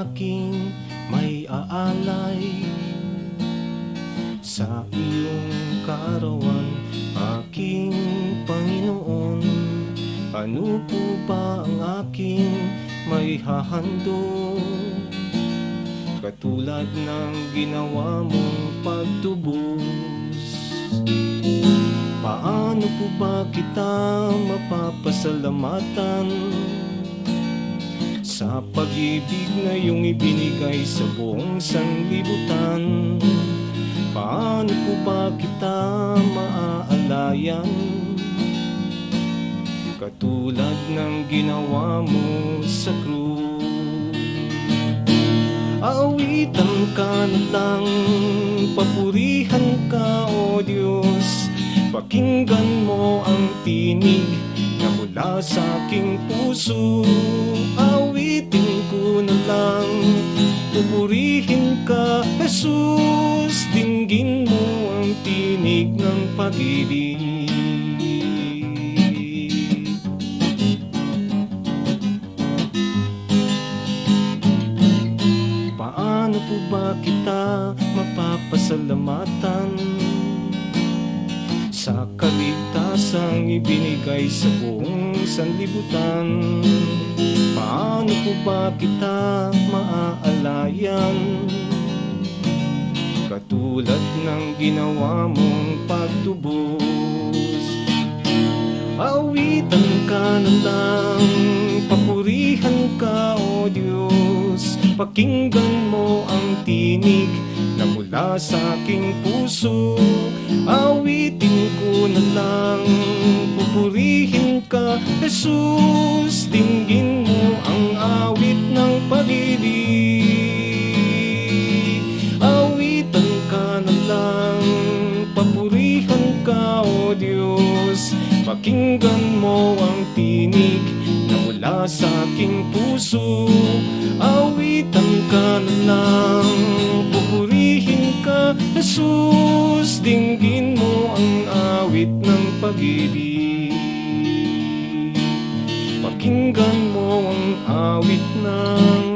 aking may aalay sa iyong kaarawan, aking Panginoon. Ano po ba ang aking may hahandog, katulad ng ginawa mong pagtubos? Paano po ba kita mapapasalamatan sa pag-ibig na iyong ibinigay sa buong sanlibutan? Paano po ba kita maaalayan, katulad ng ginawa mo sa krus? Aawitan ka na lang, papurihan ka, O Diyos. Pakinggan mo ang tinig na mula sa aking puso. Awitin ko na lang, pupurihin ka, Jesus. Dinggin mo ang tinig ng pag-ibig. Paano po ba kita mapapasalamatan sa kaligtasang ibinigay sa buong sanlibutan? Paano po ba kita maaalayan, katulad ng ginawa mong pagtubos? Awitan ka na lang, papurihan ka, O Diyos. Pakinggan mo ang tinig na mula sa aking puso. Awitin ko na lang, pupurihin ka, Jesus. Dinggin mo ang awit ng pag-ibig. Awitan ka na lang, papurihan ka, O Diyos. Pakinggan mo ang tinig na mula sa aking puso. Awitan ka na lang, pupurihin ka, Jesus. Dinggin mo ang awit ng pag-ibig. Pakinggan mo ang awit ng